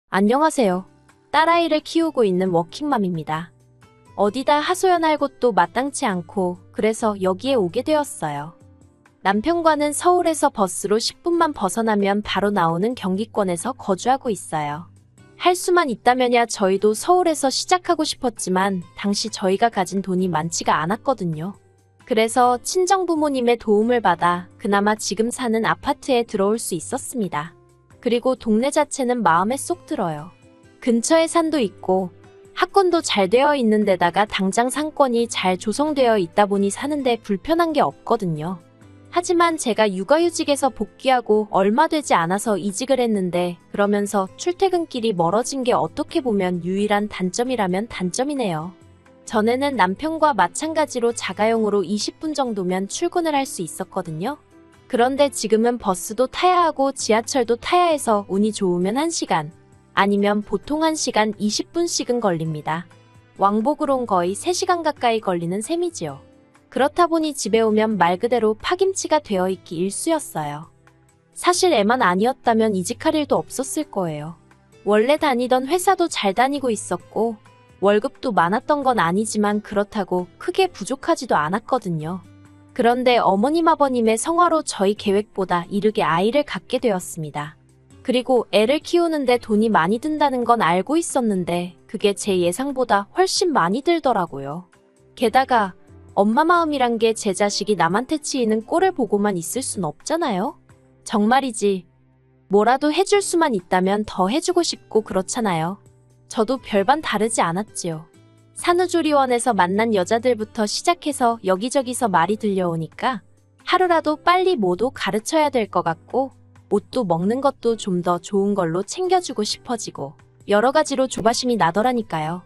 안녕하세요. 딸아이를 키우고 있는 워킹맘입니다. 어디다 하소연할 곳도 마땅치 않고 그래서 여기에 오게 되었어요. 남편과는 서울에서 버스로 10분만 벗어나면 바로 나오는 경기권에서 거주하고 있어요. 할 수만 있다면야 저희도 서울에서 시작하고 싶었지만 당시 저희가 가진 돈이 많지가 않았거든요. 그래서 친정부모님의 도움을 받아 그나마 지금 사는 아파트에 들어올 수 있었습니다. 그리고 동네 자체는 마음에 쏙 들어요. 근처에 산도 있고 학군도 잘 되어 있는 데다가 당장 상권이 잘 조성되어 있다 보니 사는데 불편한 게 없거든요. 하지만 제가 육아휴직에서 복귀하고 얼마 되지 않아서 이직을 했는데 그러면서 출퇴근길이 멀어진 게 어떻게 보면 유일한 단점이라면 단점이네요. 전에는 남편과 마찬가지로 자가용으로 20분 정도면 출근을 할 수 있었거든요. 그런데 지금은 버스도 타야 하고 지하철도 타야 해서 운이 좋으면 1시간, 아니면 보통 1시간 20분씩은 걸립니다. 왕복으론 거의 3시간 가까이 걸리는 셈이지요. 그렇다 보니 집에 오면 말 그대로 파김치가 되어 있기 일쑤였어요. 사실 애만 아니었다면 이직할 일도 없었을 거예요. 원래 다니던 회사도 잘 다니고 있었고 월급도 많았던 건 아니지만 그렇다고 크게 부족하지도 않았거든요. 그런데 어머님 아버님의 성화로 저희 계획보다 이르게 아이를 갖게 되었습니다. 그리고 애를 키우는데 돈이 많이 든다는 건 알고 있었는데 그게 제 예상보다 훨씬 많이 들더라고요. 게다가 엄마 마음이란 게 제 자식이 남한테 치이는 꼴을 보고만 있을 순 없잖아요. 정말이지. 뭐라도 해줄 수만 있다면 더 해주고 싶고 그렇잖아요. 저도 별반 다르지 않았지요. 산후조리원에서 만난 여자들부터 시작해서 여기저기서 말이 들려오니까 하루라도 빨리 뭐도 가르쳐야 될 것 같고 옷도 먹는 것도 좀 더 좋은 걸로 챙겨주고 싶어지고 여러 가지로 조바심이 나더라니까요.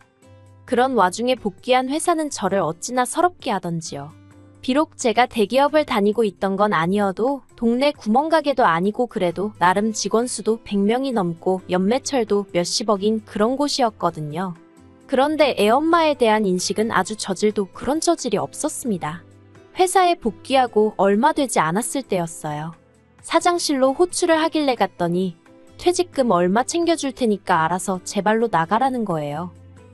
그런 와중에 복귀한 회사는 저를 어찌나 서럽게 하던지요. 비록 제가 대기업을 다니고 있던 건 아니어도 동네 구멍가게도 아니고 그래도 나름 직원 수도 100명이 넘고 연매철도 몇십억인 그런 곳이었거든요. 그런데 애엄마에 대한 인식은 아주 저질도 그런 저질이 없었습니다. 회사에 복귀하고 얼마 되지 않았을 때였어요. 사장실로 호출을 하길래 갔더니 퇴직금 얼마 챙겨줄 테니까 알아서 제 발로 나가라는 거예요.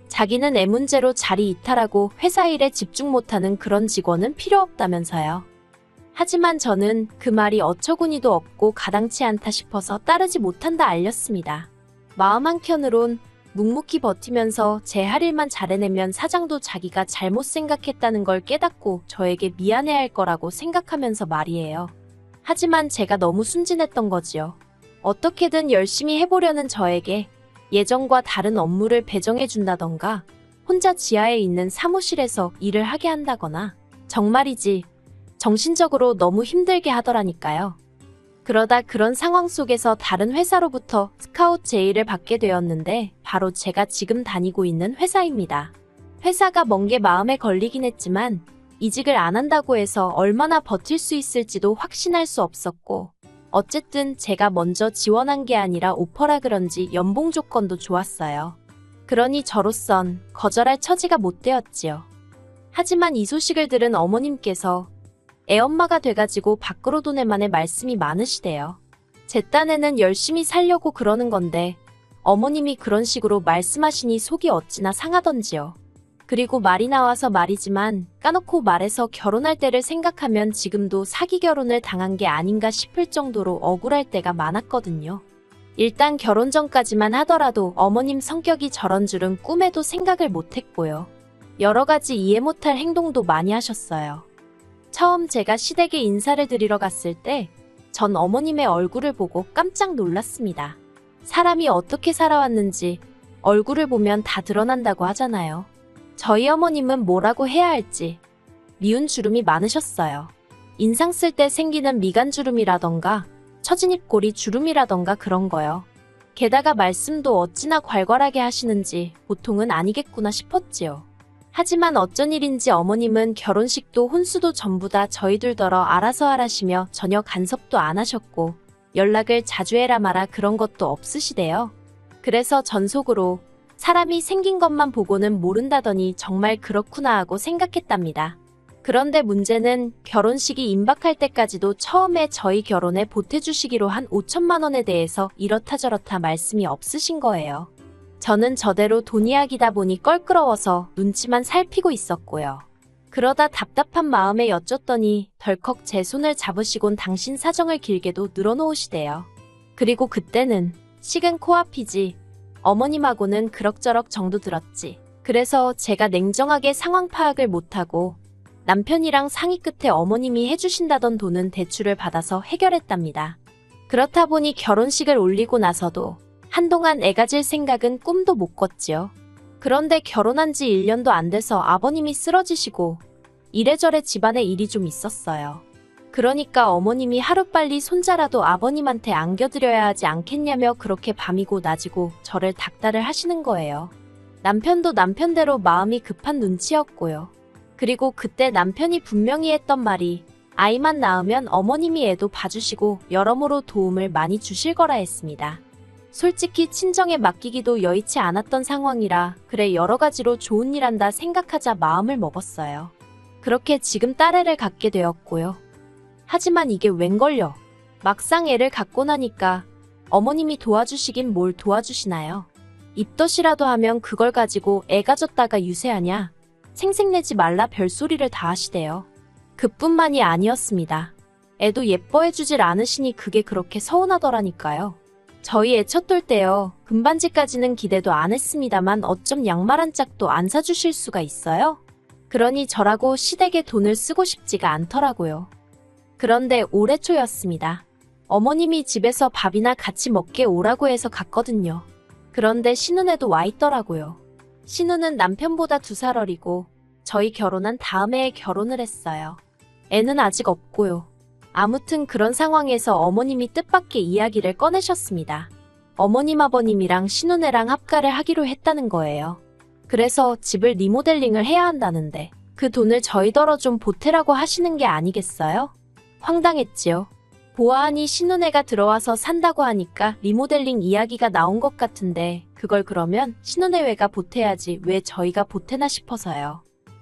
자기는 애 문제로 자리 이탈하고 회사 일에 집중 못하는 그런 직원은 필요 없다면서요. 하지만 저는 그 말이 어처구니도 없고 가당치 않다 싶어서 따르지 못한다 알렸습니다. 마음 한켠으론 묵묵히 버티면서 제 할 일만 잘해내면 사장도 자기가 잘못 생각했다는 걸 깨닫고 저에게 미안해할 거라고 생각하면서 말이에요. 하지만 제가 너무 순진했던 거지요. 어떻게든 열심히 해보려는 저에게 예전과 다른 업무를 배정해준다던가 혼자 지하에 있는 사무실에서 일을 하게 한다거나 정말이지 정신적으로 너무 힘들게 하더라니까요. 그러다 그런 상황 속에서 다른 회사로부터 스카웃 제의를 받게 되었는데 바로 제가 지금 다니고 있는 회사입니다. 회사가 먼 게 마음에 걸리긴 했지만 이직을 안 한다고 해서 얼마나 버틸 수 있을지도 확신할 수 없었고 어쨌든 제가 먼저 지원한 게 아니라 오퍼라 그런지 연봉 조건도 좋았어요. 그러니 저로선 거절할 처지가 못 되었지요. 하지만 이 소식을 들은 어머님께서 애엄마가 돼가지고 밖으로 도내만의 말씀이 많으시대요. 제 딴에는 열심히 살려고 그러는 건데 어머님이 그런 식으로 말씀하시니 속이 어찌나 상하던지요. 그리고 말이 나와서 말이지만 까놓고 말해서 결혼할 때를 생각하면 지금도 사기 결혼을 당한 게 아닌가 싶을 정도로 억울할 때가 많았거든요. 일단 결혼 전까지만 하더라도 어머님 성격이 저런 줄은 꿈에도 생각을 못했고요. 여러 가지 이해 못할 행동도 많이 하셨어요. 처음 제가 시댁에 인사를 드리러 갔을 때 전 어머님의 얼굴을 보고 깜짝 놀랐습니다. 사람이 어떻게 살아왔는지 얼굴을 보면 다 드러난다고 하잖아요. 저희 어머님은 뭐라고 해야 할지 미운 주름이 많으셨어요. 인상 쓸 때 생기는 미간 주름이라던가 처진 입꼬리 주름이라던가 그런 거요. 게다가 말씀도 어찌나 괄괄하게 하시는지 보통은 아니겠구나 싶었지요. 하지만 어쩐 일인지 어머님은 결혼식도 혼수도 전부 다 저희들더러 알아서 하라시며 전혀 간섭도 안 하셨고 연락을 자주 해라 마라 그런 것도 없으시대요. 그래서 전 속으로 사람이 생긴 것만 보고는 모른다더니 정말 그렇구나 하고 생각했답니다. 그런데 문제는 결혼식이 임박할 때까지도 처음에 저희 결혼에 보태주시기로 한 5천만 원에 대해서 이렇다 저렇다 말씀이 없으신 거예요. 저는 저대로 돈 이야기다 보니 껄끄러워서 눈치만 살피고 있었고요. 그러다 답답한 마음에 여쭸더니 덜컥 제 손을 잡으시곤 당신 사정을 길게도 늘어놓으시대요. 그리고 그때는 식은 코앞이지. 어머님하고는 그럭저럭 정도 들었지. 그래서 제가 냉정하게 상황 파악을 못하고 남편이랑 상의 끝에 어머님이 해주신다던 돈은 대출을 받아서 해결했답니다. 그렇다 보니 결혼식을 올리고 나서도 한동안 애 가질 생각은 꿈도 못 꿨지요. 그런데 결혼한 지 1년도 안 돼서 아버님이 쓰러지시고 이래저래 집안에 일이 좀 있었어요. 그러니까 어머님이 하루빨리 손자라도 아버님한테 안겨드려야 하지 않겠냐며 그렇게 밤이고 낮이고 저를 닥달을 하시는 거예요. 남편도 남편대로 마음이 급한 눈치였고요. 그리고 그때 남편이 분명히 했던 말이 아이만 낳으면 어머님이 애도 봐주시고 여러모로 도움을 많이 주실 거라 했습니다. 솔직히 친정에 맡기기도 여의치 않았던 상황이라 그래 여러 가지로 좋은 일 한다 생각하자 마음을 먹었어요. 그렇게 지금 딸애를 갖게 되었고요. 하지만 이게 웬걸요. 막상 애를 갖고 나니까 어머님이 도와주시긴 뭘 도와주시나요. 입덧이라도 하면 그걸 가지고 애 가졌다가 유세하냐. 생색내지 말라 별소리를 다 하시대요. 그뿐만이 아니었습니다. 애도 예뻐해주질 않으시니 그게 그렇게 서운하더라니까요. 저희 애 첫돌 때요. 금반지까지는 기대도 안 했습니다만 어쩜 양말 한 짝도 안 사주실 수가 있어요? 그러니 저라고 시댁에 돈을 쓰고 싶지가 않더라고요. 그런데 올해 초였습니다. 어머님이 집에서 밥이나 같이 먹게 오라고 해서 갔거든요. 그런데 신혼에도 와 있더라고요. 신우는 남편보다 2살 어리고 저희 결혼한 다음 해에 결혼을 했어요. 애는 아직 없고요. 아무튼 그런 상황에서 어머님이 뜻밖의 이야기를 꺼내셨습니다. 어머님 아버님이랑 신혼애랑 합가를 하기로 했다는 거예요. 그래서 집을 리모델링을 해야 한다는데 그 돈을 저희더러 좀 보태라고 하시는 게 아니겠어요? 황당했지요. 보아하니 신혼애가 들어와서 산다고 하니까 리모델링 이야기가 나온 것 같은데 그걸 그러면 신혼애외가 보태야지 왜 저희가 보태나 싶어서요.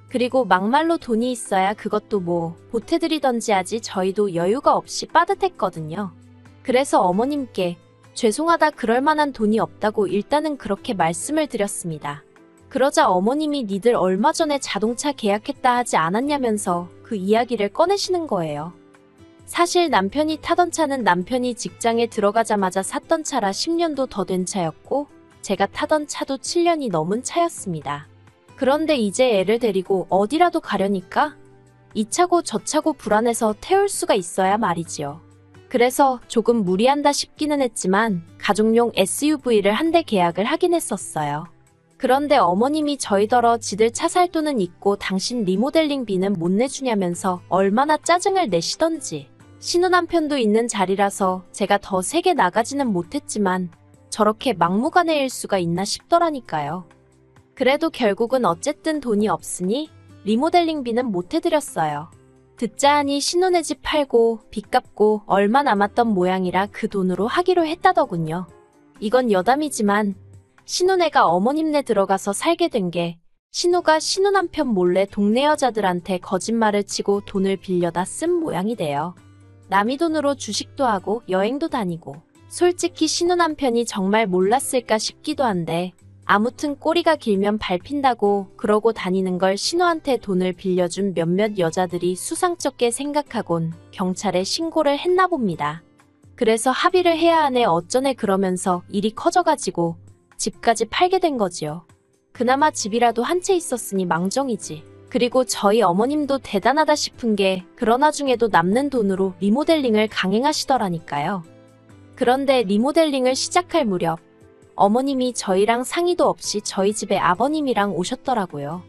그리고 막말로 돈이 있어야 그것도 뭐 보태드리던지 하지 저희도 여유가 없이 빠듯했거든요. 그래서 어머님께 죄송하다 그럴 만한 돈이 없다고 일단은 그렇게 말씀을 드렸습니다. 그러자 어머님이 니들 얼마 전에 자동차 계약했다 하지 않았냐면서 그 이야기를 꺼내시는 거예요. 사실 남편이 타던 차는 남편이 직장에 들어가자마자 샀던 차라 10년도 더 된 차였고 제가 타던 차도 7년이 넘은 차였습니다. 그런데 이제 애를 데리고 어디라도 가려니까 이 차고 저 차고 불안해서 태울 수가 있어야 말이지요. 그래서 조금 무리한다 싶기는 했지만 가족용 SUV를 한 대 계약을 하긴 했었어요. 그런데 어머님이 저희더러 지들 차 살 돈은 있고 당신 리모델링비는 못 내주냐면서 얼마나 짜증을 내시던지. 신우 남편도 있는 자리라서 제가 더 세게 나가지는 못했지만 저렇게 막무가내일 수가 있나 싶더라니까요. 그래도 결국은 어쨌든 돈이 없으니 리모델링비는 못 해드렸어요. 듣자 하니 신혼의 집 팔고 빚 갚고 얼마 남았던 모양이라 그 돈으로 하기로 했다더군요. 이건 여담이지만 신혼애가 어머님네 들어가서 살게 된 게 신우가 신우 남편 몰래 동네 여자들한테 거짓말을 치고 돈을 빌려다 쓴 모양이 돼요. 남의 돈으로 주식도 하고 여행도 다니고 솔직히 신우 남편이 정말 몰랐을까 싶기도 한데 아무튼 꼬리가 길면 밟힌다고 그러고 다니는 걸 신우한테 돈을 빌려준 몇몇 여자들이 수상쩍게 생각하곤 경찰에 신고를 했나 봅니다. 그래서 합의를 해야 하네 어쩌네 그러면서 일이 커져가지고 집까지 팔게 된 거지요. 그나마 집이라도 한 채 있었으니 망정이지. 그리고 저희 어머님도 대단하다 싶은 게 그런 와중에도 남는 돈으로 리모델링을 강행하시더라니까요. 그런데 리모델링을 시작할 무렵 어머님이 저희랑 상의도 없이 저희 집에 아버님이랑 오셨더라고요.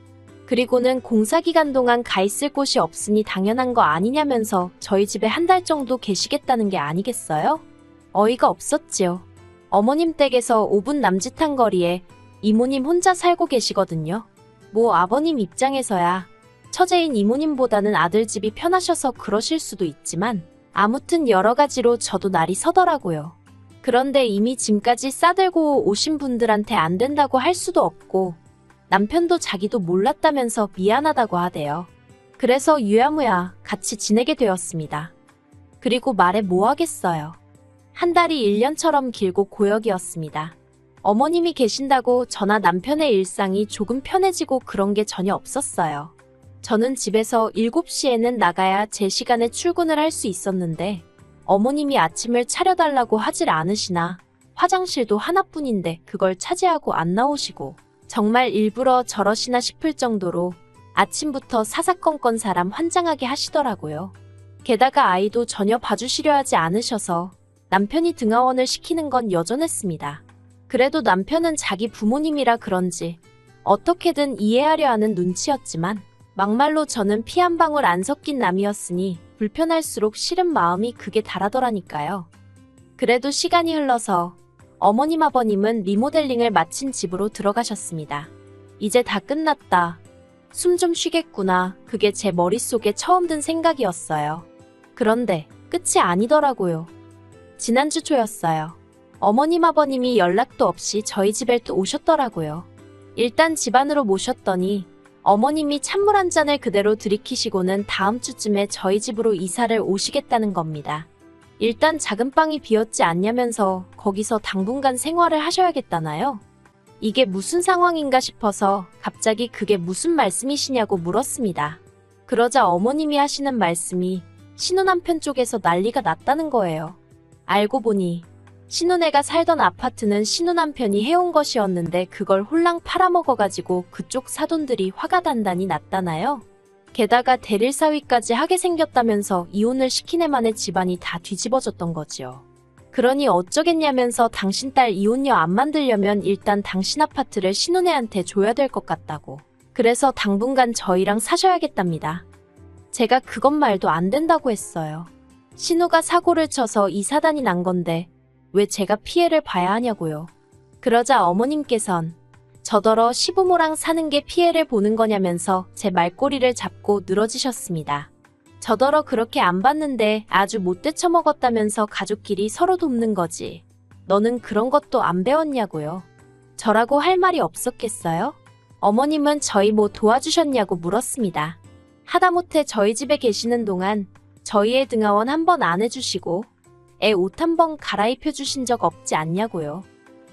그리고는 공사기간 동안 가 있을 곳이 없으니 당연한 거 아니냐면서 저희 집에 한 달 정도 계시겠다는 게 아니겠어요? 어이가 없었지요. 어머님 댁에서 5분 남짓한 거리에 이모님 혼자 살고 계시거든요. 뭐 아버님 입장에서야 처제인 이모님보다는 아들 집이 편하셔서 그러실 수도 있지만 아무튼 여러 가지로 저도 날이 서더라고요. 그런데 이미 짐까지 싸들고 오신 분들한테 안 된다고 할 수도 없고 남편도 자기도 몰랐다면서 미안하다고 하대요. 그래서 유야무야 같이 지내게 되었습니다. 그리고 말해 뭐 하겠어요. 한 달이 1년처럼 길고 고역이었습니다. 어머님이 계신다고 저나 남편의 일상이 조금 편해지고 그런 게 전혀 없었어요. 저는 집에서 7시에는 나가야 제 시간에 출근을 할 수 있었는데 어머님이 아침을 차려달라고 하질 않으시나 화장실도 하나뿐인데 그걸 차지하고 안 나오시고 정말 일부러 저러시나 싶을 정도로 아침부터 사사건건 사람 환장하게 하시더라고요. 게다가 아이도 전혀 봐주시려 하지 않으셔서 남편이 등하원을 시키는 건 여전했습니다. 그래도 남편은 자기 부모님이라 그런지 어떻게든 이해하려 하는 눈치였지만 막말로 저는 피 한 방울 안 섞인 남이었으니 불편할수록 싫은 마음이 극에 달하더라니까요. 그래도 시간이 흘러서 어머님 아버님은 리모델링을 마친 집으로 들어가셨습니다. 이제 다 끝났다. 숨 좀 쉬겠구나. 그게 제 머릿속에 처음 든 생각이었어요. 그런데 끝이 아니더라고요. 지난주 초였어요. 어머님 아버님이 연락도 없이 저희 집에 또 오셨더라고요. 일단 집 안으로 모셨더니 어머님이 찬물 한 잔을 그대로 들이키시고는 다음 주쯤에 저희 집으로 이사를 오시겠다는 겁니다. 일단 작은 방이 비었지 않냐면서 거기서 당분간 생활을 하셔야겠다나요? 이게 무슨 상황인가 싶어서 갑자기 그게 무슨 말씀이시냐고 물었습니다. 그러자 어머님이 하시는 말씀이 신혼남편 쪽에서 난리가 났다는 거예요. 알고 보니 신혼애가 살던 아파트는 신혼남편이 해온 것이었는데 그걸 홀랑 팔아먹어가지고 그쪽 사돈들이 화가 단단히 났다나요? 게다가 대릴사위까지 하게 생겼다면서 이혼을 시킨 애만의 집안이 다 뒤집어졌던 거지요. 그러니 어쩌겠냐면서 당신 딸 이혼녀 안 만들려면 일단 당신 아파트를 신혼애한테 줘야 될 것 같다고. 그래서 당분간 저희랑 사셔야겠답니다. 제가 그것 말도 안 된다고 했어요. 신우가 사고를 쳐서 이 사단이 난 건데 왜 제가 피해를 봐야 하냐고요. 그러자 어머님께선 저더러 시부모랑 사는 게 피해를 보는 거냐면서 제 말꼬리를 잡고 늘어지셨습니다. 저더러 그렇게 안 봤는데 아주 못돼 처먹었다면서 가족끼리 서로 돕는 거지. 너는 그런 것도 안 배웠냐고요. 저라고 할 말이 없었겠어요? 어머님은 저희 뭐 도와주셨냐고 물었습니다. 하다못해 저희 집에 계시는 동안 저희의 등하원 한 번 안 해주시고 애 옷 한 번 갈아입혀 주신 적 없지 않냐고요.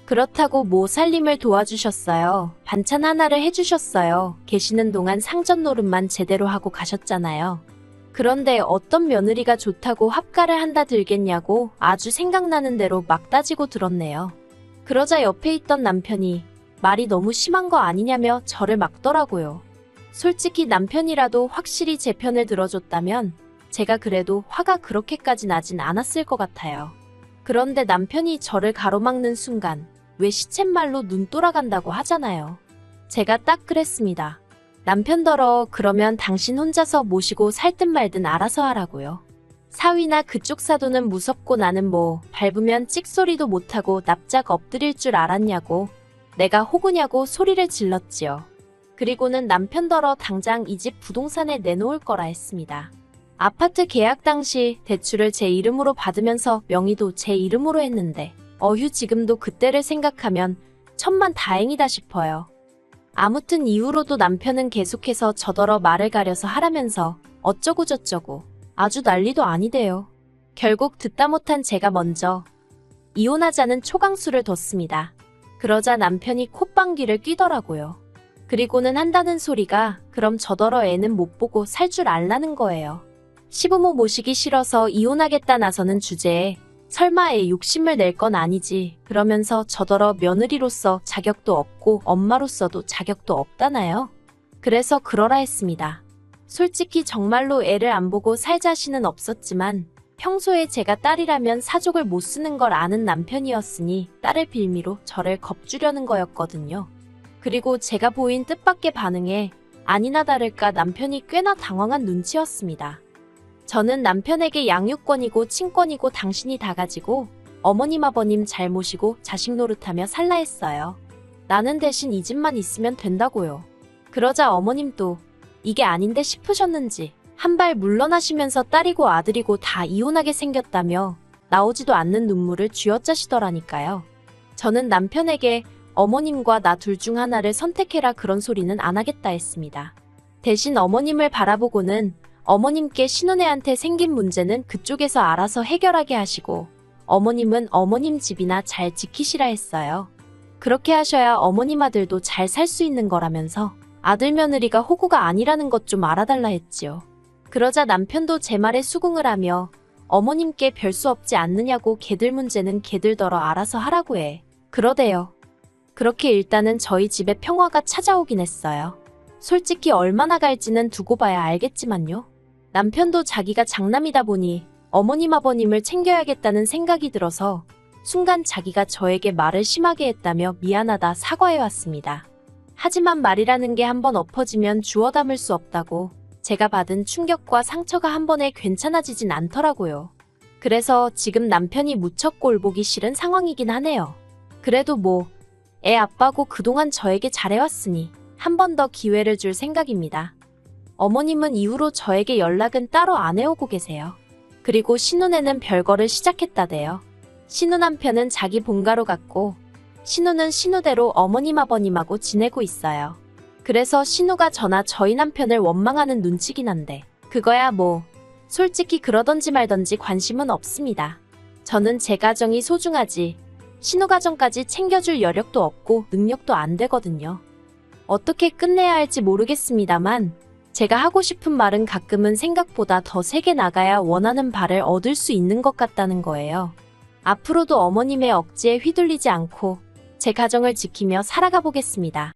그렇다고 뭐 살림을 도와주셨어요. 반찬 하나를 해주셨어요. 계시는 동안 상전 노릇만 제대로 하고 가셨잖아요. 그런데 어떤 며느리가 좋다고 합가를 한다 들겠냐고 아주 생각나는 대로 막 따지고 들었네요. 그러자 옆에 있던 남편이 말이 너무 심한 거 아니냐며 저를 막더라고요. 솔직히 남편이라도 확실히 제 편을 들어줬다면 제가 그래도 화가 그렇게까지 나진 않았을 것 같아요. 그런데 남편이 저를 가로막는 순간 왜 시쳇말로 눈 돌아간다고 하잖아요. 제가 딱 그랬습니다. 남편더러 그러면 당신 혼자서 모시고 살든 말든 알아서 하라고요. 사위나 그쪽 사돈은 무섭고 나는 뭐 밟으면 찍소리도 못하고 납작 엎드릴 줄 알았냐고 내가 호구냐고 소리를 질렀지요. 그리고는 남편더러 당장 이 집 부동산에 내놓을 거라 했습니다. 아파트 계약 당시 대출을 제 이름으로 받으면서 명의도 제 이름으로 했는데 어휴 지금도 그때를 생각하면 천만 다행이다 싶어요. 아무튼 이후로도 남편은 계속해서 저더러 말을 가려서 하라면서 어쩌고저쩌고 아주 난리도 아니대요. 결국 듣다 못한 제가 먼저 이혼하자는 초강수를 뒀습니다. 그러자 남편이 콧방귀를 뀌더라고요. 그리고는 한다는 소리가 그럼 저더러 애는 못 보고 살 줄 알라는 거예요. 시부모 모시기 싫어서 이혼하겠다 나서는 주제에 설마 애 욕심을 낼 건 아니지 그러면서 저더러 며느리로서 자격도 없고 엄마로서도 자격도 없다나요? 그래서 그러라 했습니다. 솔직히 정말로 애를 안 보고 살 자신은 없었지만 평소에 제가 딸이라면 사족을 못 쓰는 걸 아는 남편이었으니 딸을 빌미로 저를 겁주려는 거였거든요. 그리고 제가 보인 뜻밖의 반응에 아니나 다를까 남편이 꽤나 당황한 눈치였습니다. 저는 남편에게 양육권이고 친권이고 당신이 다 가지고 어머님 아버님 잘 모시고 자식 노릇하며 살라 했어요. 나는 대신 이 집만 있으면 된다고요. 그러자 어머님도 이게 아닌데 싶으셨는지 한 발 물러나시면서 딸이고 아들이고 다 이혼하게 생겼다며 나오지도 않는 눈물을 쥐어짜시더라니까요. 저는 남편에게 어머님과 나 둘 중 하나를 선택해라 그런 소리는 안 하겠다 했습니다. 대신 어머님을 바라보고는 어머님께 신혼애한테 생긴 문제는 그쪽에서 알아서 해결하게 하시고 어머님은 어머님 집이나 잘 지키시라 했어요. 그렇게 하셔야 어머님 아들도 잘 살 수 있는 거라면서 아들 며느리가 호구가 아니라는 것 좀 알아달라 했지요. 그러자 남편도 제 말에 수긍을 하며 어머님께 별 수 없지 않느냐고 걔들 문제는 걔들더러 알아서 하라고 해. 그러대요. 그렇게 일단은 저희 집에 평화가 찾아오긴 했어요. 솔직히 얼마나 갈지는 두고 봐야 알겠지만요. 남편도 자기가 장남이다 보니 어머님 아버님을 챙겨야겠다는 생각이 들어서 순간 자기가 저에게 말을 심하게 했다며 미안하다 사과해왔습니다. 하지만 말이라는 게 한번 엎어지면 주워 담을 수 없다고 제가 받은 충격과 상처가 한 번에 괜찮아지진 않더라고요. 그래서 지금 남편이 무척 꼴보기 싫은 상황이긴 하네요. 그래도 뭐 애 아빠고 그동안 저에게 잘해왔으니 한 번 더 기회를 줄 생각입니다. 어머님은 이후로 저에게 연락은 따로 안 해오고 계세요. 그리고 신혼에는 별거를 시작했다대요. 신우 남편은 자기 본가로 갔고 신우는 신우대로 어머님 아버님하고 지내고 있어요. 그래서 신우가 저나 저희 남편을 원망하는 눈치긴 한데 그거야 뭐 솔직히 그러던지 말던지 관심은 없습니다. 저는 제 가정이 소중하지 신우 가정까지 챙겨줄 여력도 없고 능력도 안 되거든요. 어떻게 끝내야 할지 모르겠습니다만 제가 하고 싶은 말은 가끔은 생각보다 더 세게 나가야 원하는 바를 얻을 수 있는 것 같다는 거예요. 앞으로도 어머님의 억지에 휘둘리지 않고 제 가정을 지키며 살아가 보겠습니다.